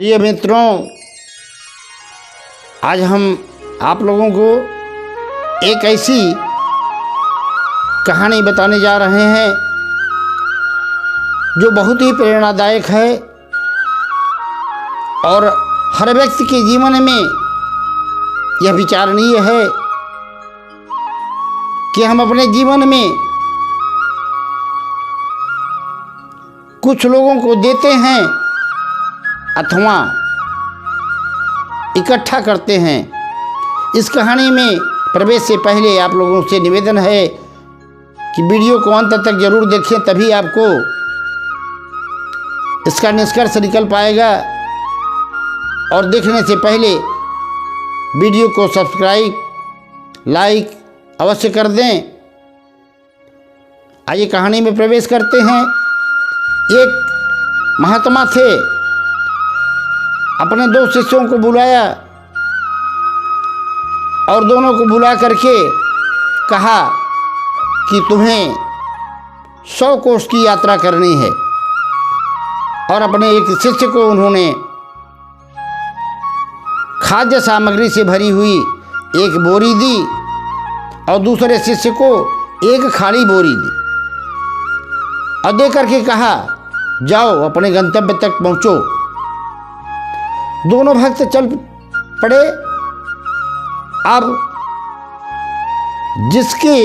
ये मित्रों, आज हम आप लोगों को एक ऐसी कहानी बताने जा रहे हैं जो बहुत ही प्रेरणादायक है और हर व्यक्ति के जीवन में यह विचारणीय है कि हम अपने जीवन में कुछ लोगों को देते हैं अथवा इकट्ठा करते हैं। इस कहानी में प्रवेश से पहले आप लोगों से निवेदन है कि वीडियो को अंत तक जरूर देखें, तभी आपको इसका निष्कर्ष निकल पाएगा। और देखने से पहले वीडियो को सब्सक्राइब लाइक अवश्य कर दें। आइए कहानी में प्रवेश करते हैं। एक महात्मा थे, अपने दो शिष्यों को बुलाया और दोनों को बुला करके कहा कि तुम्हें 100 कोस की यात्रा करनी है। और अपने एक शिष्य को उन्होंने खाद्य सामग्री से भरी हुई एक बोरी दी और दूसरे शिष्य को एक खाली बोरी दी और दे करके कहा, जाओ अपने गंतव्य तक पहुंचो। दोनों भक्त चल पड़े। अब जिसके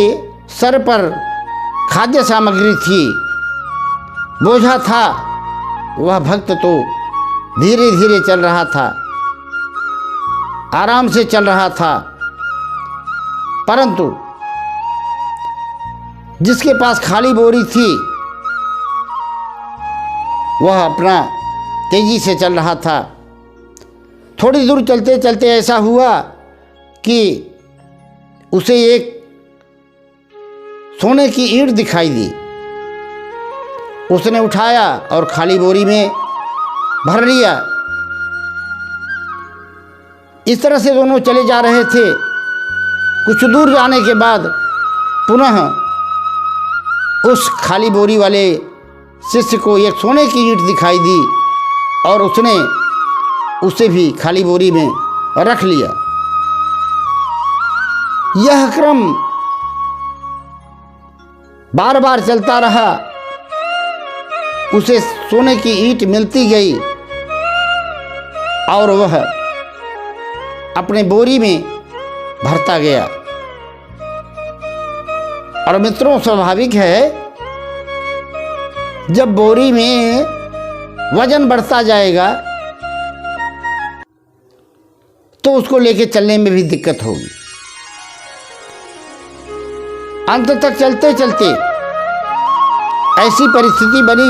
सर पर खाद्य सामग्री थी, बोझा था, वह भक्त तो धीरे धीरे चल रहा था, आराम से चल रहा था, परंतु जिसके पास खाली बोरी थी वह अपना तेजी से चल रहा था। थोड़ी दूर चलते चलते ऐसा हुआ कि उसे एक सोने की ईंट दिखाई दी। उसने उठाया और खाली बोरी में भर लिया। इस तरह से दोनों चले जा रहे थे। कुछ दूर जाने के बाद पुनः उस खाली बोरी वाले शिष्य को एक सोने की ईंट दिखाई दी और उसने उसे भी खाली बोरी में रख लिया। यह क्रम बार बार चलता रहा। उसे सोने की ईंट मिलती गई और वह अपने बोरी में भरता गया। और मित्रों, स्वाभाविक है, जब बोरी में वजन बढ़ता जाएगा तो उसको लेके चलने में भी दिक्कत होगी। अंत तक चलते चलते ऐसी परिस्थिति बनी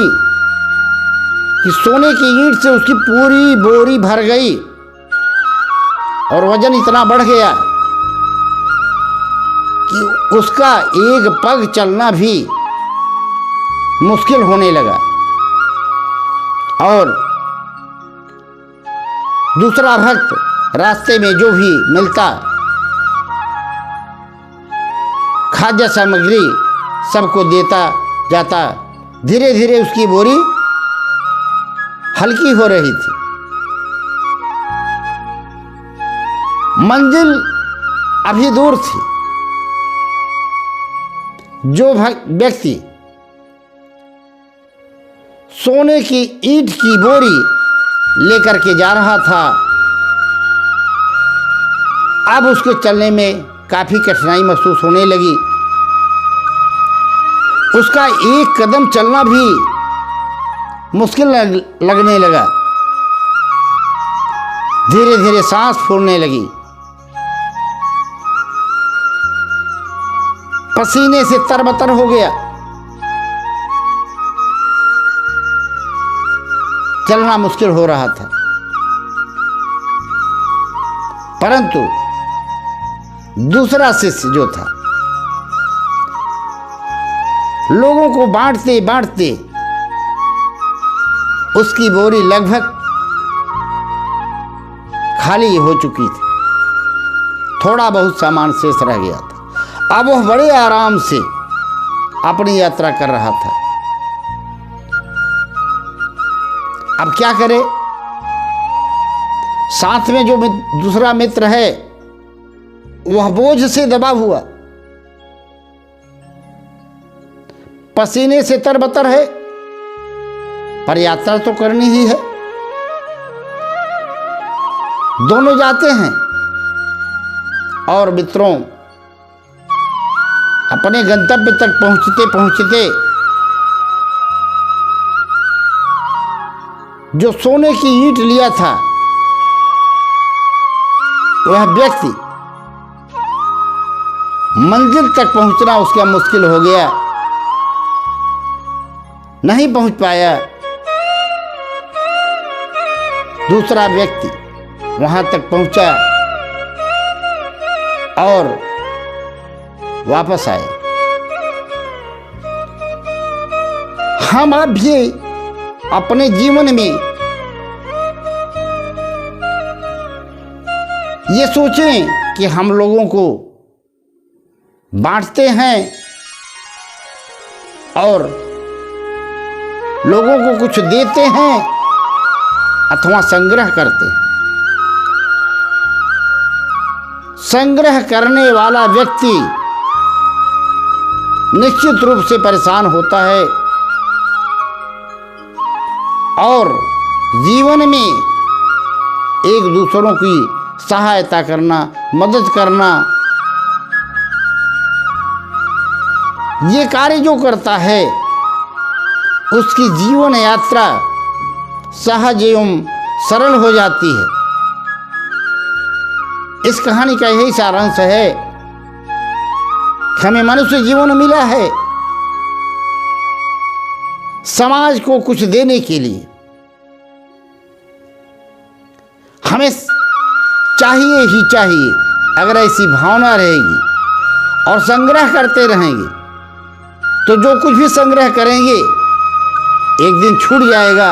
कि सोने की ईंट से उसकी पूरी बोरी भर गई और वजन इतना बढ़ गया कि उसका एक पग चलना भी मुश्किल होने लगा। और दूसरा भक्त रास्ते में जो भी मिलता खाद्य सामग्री सबको देता जाता। धीरे धीरे उसकी बोरी हल्की हो रही थी। मंजिल अभी दूर थी। जो व्यक्ति सोने की ईंट की बोरी लेकर के जा रहा था, अब उसके चलने में काफी कठिनाई महसूस होने लगी। उसका एक कदम चलना भी मुश्किल लगने लगा। धीरे धीरे सांस फूलने लगी। पसीने से तरबतर हो गया। चलना मुश्किल हो रहा था। परंतु दूसरा शिष्य जो था, लोगों को बांटते बांटते उसकी बोरी लगभग खाली हो चुकी थी। थोड़ा बहुत सामान शेष रह गया था। अब वह बड़े आराम से अपनी यात्रा कर रहा था। अब क्या करे, साथ में जो दूसरा मित्र है वह बोझ से दबा हुआ, पसीने से तरबतर है, पर यात्रा तो करनी ही है। दोनों जाते हैं और मित्रों अपने गंतव्य तक पहुंचते पहुंचते जो सोने की ईंट लिया था वह व्यक्ति मंजिल तक पहुंचना उसका मुश्किल हो गया, नहीं पहुंच पाया। दूसरा व्यक्ति वहां तक पहुंचा और वापस आए। हम आप भी अपने जीवन में ये सोचें कि हम लोगों को बांटते हैं और लोगों को कुछ देते हैं अथवा संग्रह करते हैं। संग्रह करने वाला व्यक्ति निश्चित रूप से परेशान होता है और जीवन में एक दूसरों की सहायता करना, मदद करना, ये कार्य जो करता है उसकी जीवन यात्रा सहज एवं सरल हो जाती है। इस कहानी का यही सारांश है कि हमें मनुष्य जीवन मिला है समाज को कुछ देने के लिए। हमें चाहिए ही चाहिए। अगर ऐसी भावना रहेगी और संग्रह करते रहेंगे तो जो कुछ भी संग्रह करेंगे एक दिन छूट जाएगा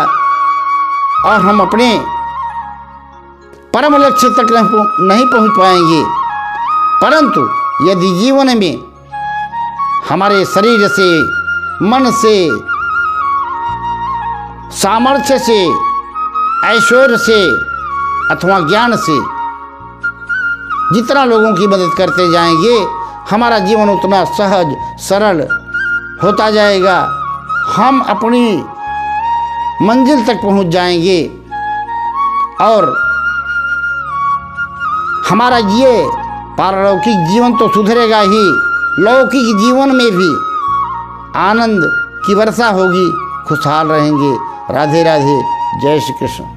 और हम अपने परम लक्ष्य तक नहीं पहुंच पाएंगे। परंतु यदि जीवन में हमारे शरीर से, मन से, सामर्थ्य से, ऐश्वर्य से अथवा ज्ञान से जितना लोगों की मदद करते जाएंगे हमारा जीवन उतना सहज सरल होता जाएगा। हम अपनी मंजिल तक पहुंच जाएंगे और हमारा ये पारलौकिक जीवन तो सुधरेगा ही, लौकिक जीवन में भी आनंद की वर्षा होगी, खुशहाल रहेंगे। राधे राधे, जय श्री कृष्ण।